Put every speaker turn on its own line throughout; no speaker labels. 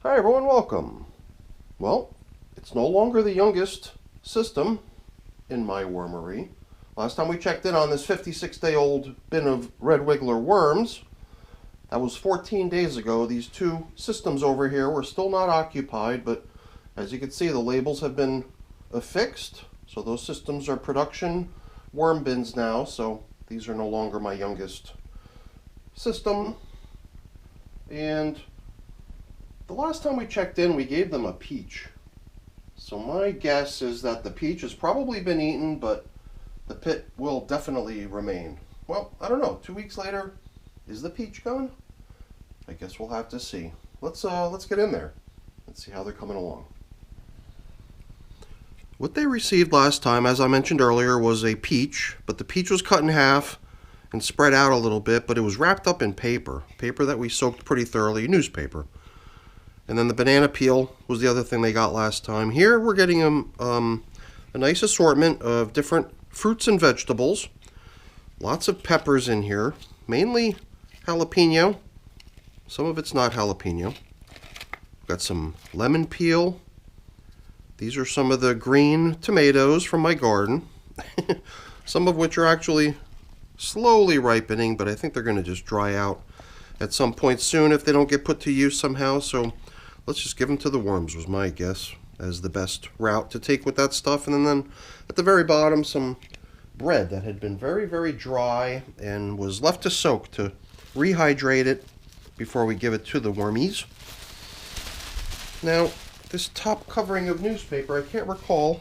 Hi everyone, welcome. Well, it's no longer the youngest system in my wormery. Last time we checked in on this 56-day-old bin of red wiggler worms, that was 14 days ago. These two systems over here were still not occupied, but as you can see, the labels have been affixed. So those systems are production worm bins now, so these are no longer my youngest system. And the last time we checked in, we gave them a peach. So my guess is that the peach has probably been eaten, but the pit will definitely remain. Well, I don't know. 2 weeks later, is the peach gone? I guess we'll have to see. Let's get in there and see how they're coming along. What they received last time, as I mentioned earlier, was a peach, but the peach was cut in half and spread out a little bit, but it was wrapped up in paper that we soaked pretty thoroughly, newspaper. And then the banana peel was the other thing they got last time. Here we're getting them a nice assortment of different fruits and vegetables. Lots of peppers in here, mainly jalapeno. Some of it's not jalapeno. Got some lemon peel. These are some of the green tomatoes from my garden. Some of which are actually slowly ripening, but I think they're going to just dry out at some point soon if they don't get put to use somehow. So let's just give them to the worms, was my guess, as the best route to take with that stuff. And then at the very bottom, some bread that had been very, very dry and was left to soak to rehydrate it before we give it to the wormies. Now, this top covering of newspaper, I can't recall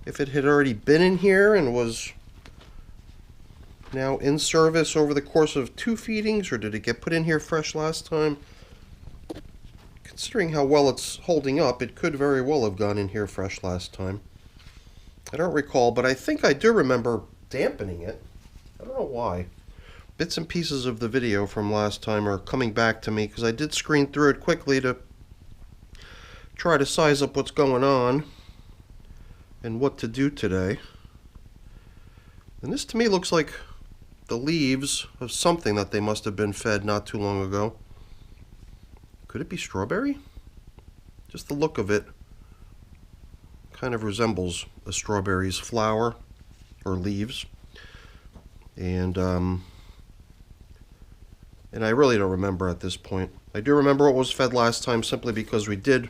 if it had already been in here and was now in service over the course of 2 feedings, or did it get put in here fresh last time? Considering how well it's holding up, it could very well have gone in here fresh last time. I don't recall, but I think I do remember dampening it. I don't know why. Bits and pieces of the video from last time are coming back to me because I did screen through it quickly to try to size up what's going on and what to do today. And this to me looks like the leaves of something that they must have been fed not too long ago. Could it be strawberry? Just the look of it kind of resembles a strawberry's flower or leaves. And I really don't remember at this point. I do remember what was fed last time simply because we did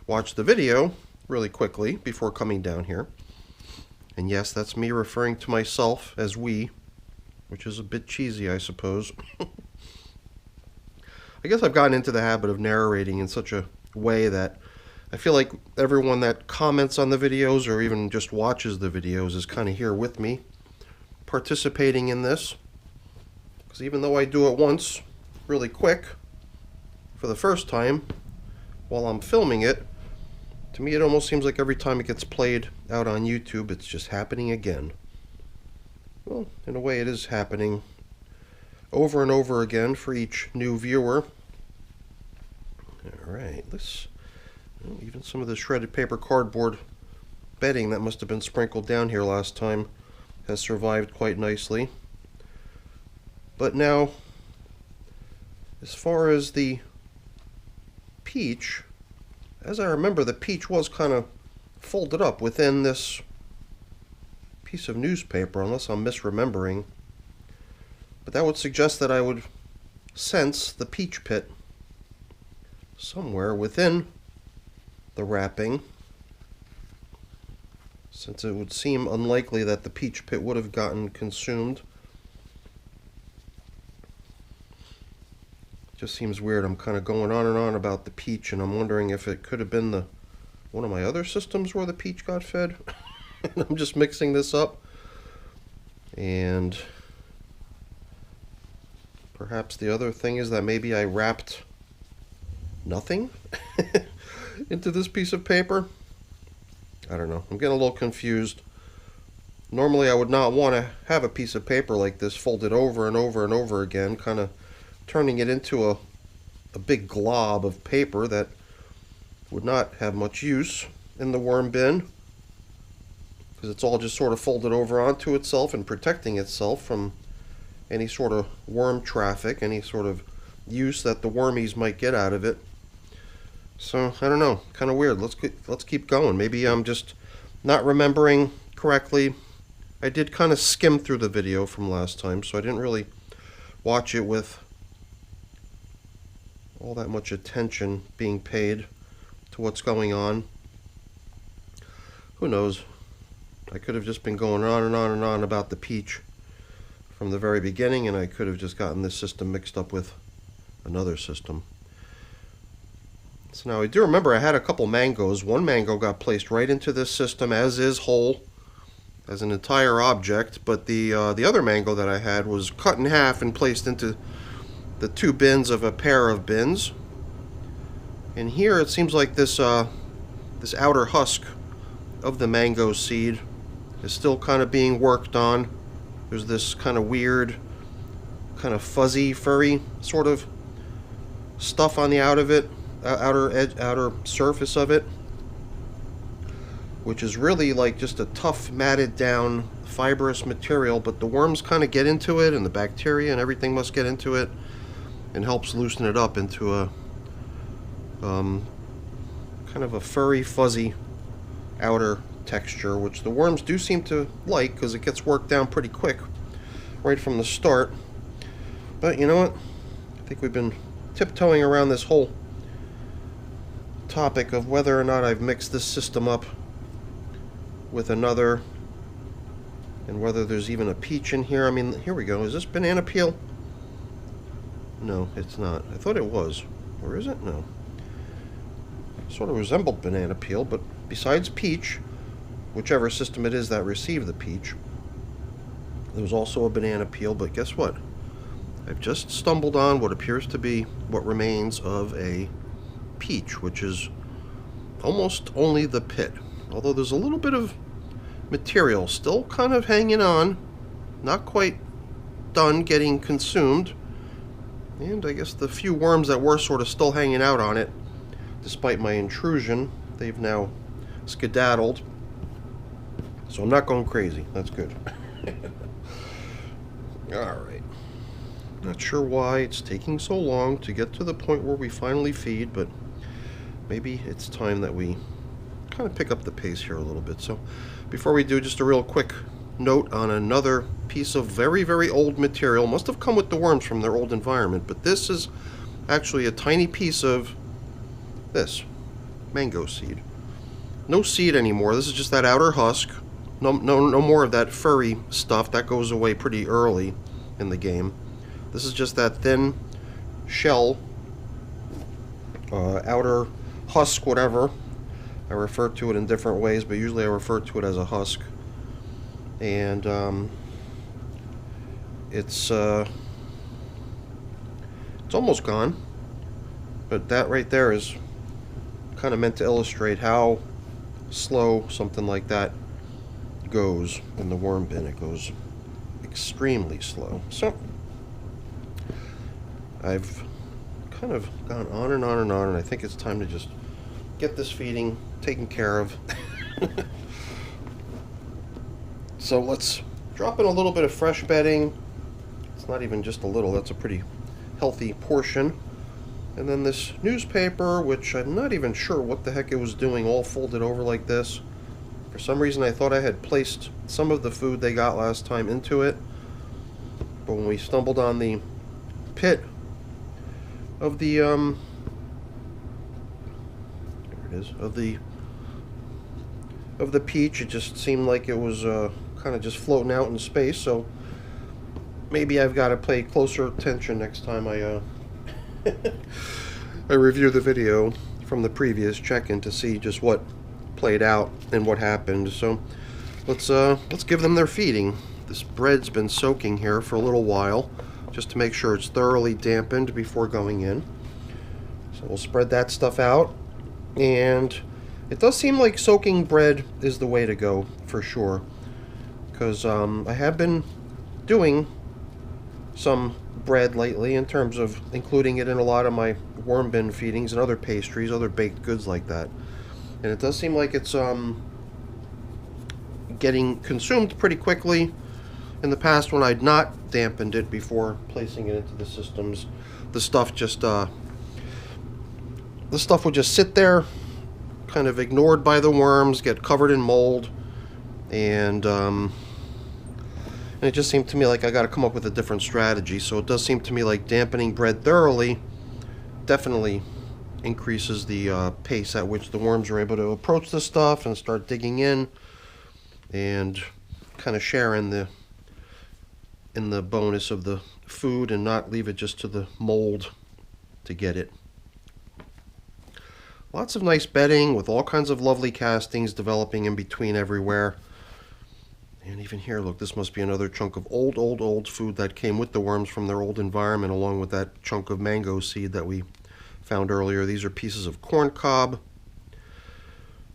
watch the video really quickly before coming down here. And yes, that's me referring to myself as we, which is a bit cheesy, I suppose. I guess I've gotten into the habit of narrating in such a way that I feel like everyone that comments on the videos or even just watches the videos is kind of here with me, participating in this. Because even though I do it once, really quick, for the first time, while I'm filming it, to me it almost seems like every time it gets played out on YouTube, it's just happening again. Well, in a way it is happening over and over again for each new viewer. Alright, even some of the shredded paper cardboard bedding that must have been sprinkled down here last time has survived quite nicely. But now, as far as the peach, as I remember, the peach was kind of folded up within this piece of newspaper, unless I'm misremembering. But that would suggest that I would sense the peach pit somewhere within the wrapping, since it would seem unlikely that the peach pit would have gotten consumed. Just seems weird. I'm kind of going on and on about the peach, and I'm wondering if it could have been one of my other systems where the peach got fed. And I'm just mixing this up. And perhaps the other thing is that maybe I wrapped nothing into this piece of paper. I don't know. I'm getting a little confused. Normally I would not want to have a piece of paper like this folded over and over and over again, kind of turning it into a big glob of paper that would not have much use in the worm bin, because it's all just sort of folded over onto itself and protecting itself from any sort of worm traffic, any sort of use that the wormies might get out of it. So I don't know, kind of weird. Let's keep going. Maybe I'm just not remembering correctly. I did kind of skim through the video from last time, so I didn't really watch it with all that much attention being paid to what's going on. Who knows? I could have just been going on and on and on about the peach from the very beginning, and I could have just gotten this system mixed up with another system. So now I do remember I had a couple mangoes. One mango got placed right into this system as is, whole, as an entire object, but the other mango that I had was cut in half and placed into the two bins of a pair of bins. And here it seems like this this outer husk of the mango seed is still kind of being worked on. There's this kind of weird, kind of fuzzy, furry sort of stuff on the outer surface of it, which is really like just a tough, matted down, fibrous material, but the worms kind of get into it, and the bacteria and everything must get into it, and helps loosen it up into a kind of a furry, fuzzy outer texture, which the worms do seem to like because it gets worked down pretty quick right from the start. But you know what? I think we've been tiptoeing around this whole topic of whether or not I've mixed this system up with another, and whether there's even a peach in here. I mean, here we go. Is this banana peel? No, it's not. I thought it was. Or is it? No. Sort of resembled banana peel, but besides peach, whichever system it is that received the peach, there was also a banana peel. But guess what? I've just stumbled on what appears to be what remains of a peach, which is almost only the pit. Although there's a little bit of material still kind of hanging on, not quite done getting consumed. And I guess the few worms that were sort of still hanging out on it, despite my intrusion, they've now skedaddled. So I'm not going crazy. That's good. Alright. Not sure why it's taking so long to get to the point where we finally feed, but maybe it's time that we kind of pick up the pace here a little bit. So before we do, just a real quick note on another piece of very, very old material. Must have come with the worms from their old environment, but this is actually a tiny piece of this mango seed. No seed anymore. This is just that outer husk. No more of that furry stuff. That goes away pretty early in the game. This is just that thin shell, outer husk, whatever. I refer to it in different ways, but usually I refer to it as a husk. And it's almost gone, but that right there is kind of meant to illustrate how slow something like that goes in the worm bin. It goes extremely slow. So I've kind of gone on and on and on, and I think it's time to just get this feeding taken care of. So let's drop in a little bit of fresh bedding. It's not even just a little, that's a pretty healthy portion. And then this newspaper, which I'm not even sure what the heck it was doing, all folded over like this. For some reason I thought I had placed some of the food they got last time into it, but when we stumbled on the pit of the there it is, of the peach, it just seemed like it was kind of just floating out in space. So maybe I've got to pay closer attention next time I I review the video from the previous check-in to see just what played out and what happened. So let's give them their feeding. This bread's been soaking here for a little while, just to make sure it's thoroughly dampened before going in. So we'll spread that stuff out, and it does seem like soaking bread is the way to go for sure, because I have been doing some bread lately in terms of including it in a lot of my worm bin feedings and other pastries, other baked goods like that. And it does seem like it's getting consumed pretty quickly. In the past, when I'd not dampened it before placing it into the systems, the stuff just the the stuff would just sit there, kind of ignored by the worms, get covered in mold, and it just seemed to me like I got to come up with a different strategy. So it does seem to me like dampening bread thoroughly definitely increases the pace at which the worms are able to approach the stuff and start digging in and kind of share in the bonus of the food and not leave it just to the mold to get it. Lots of nice bedding with all kinds of lovely castings developing in between everywhere. And even here, look, this must be another chunk of old food that came with the worms from their old environment, along with that chunk of mango seed that we found earlier. These are pieces of corn cob.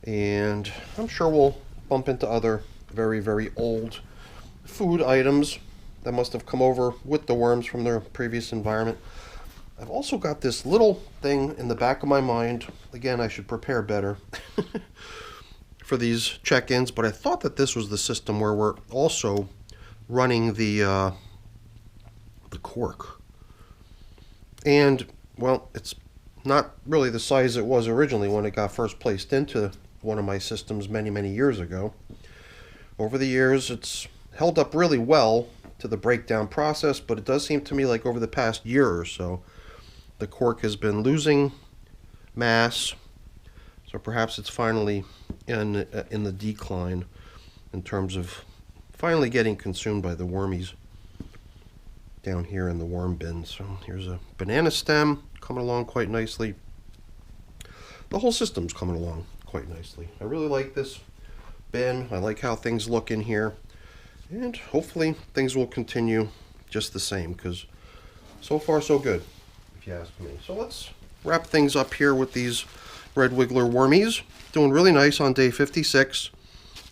And I'm sure we'll bump into other very old food items that must have come over with the worms from their previous environment. I've also got this little thing in the back of my mind. Again, I should prepare better for these check-ins, but I thought that this was the system where we're also running the cork. And, well, it's not really the size it was originally when it got first placed into one of my systems many years ago. Over the years, it's held up really well to the breakdown process, but it does seem to me like over the past year or so, the cork has been losing mass, so perhaps it's finally in the decline in terms of finally getting consumed by the wormies down here in the worm bin. So here's a banana stem coming along quite nicely. The whole system's coming along quite nicely. I really like this bin. I like how things look in here, and hopefully things will continue just the same, because so far so good, if you ask me. So let's wrap things up here with these red wiggler wormies. Doing really nice on day 56.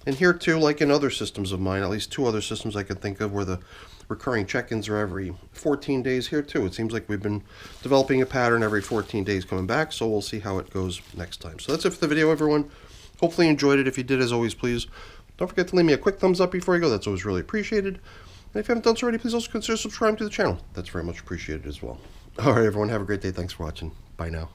And here too, like in other systems of mine, at least 2 other systems I could think of where the recurring check-ins are every 14 days, here too. It seems like we've been developing a pattern every 14 days coming back, so we'll see how it goes next time. So that's it for the video, everyone. Hopefully you enjoyed it. If you did, as always, please don't forget to leave me a quick thumbs up before you go. That's always really appreciated. And if you haven't done so already, please also consider subscribing to the channel. That's very much appreciated as well. All right, everyone, have a great day. Thanks for watching. Bye now.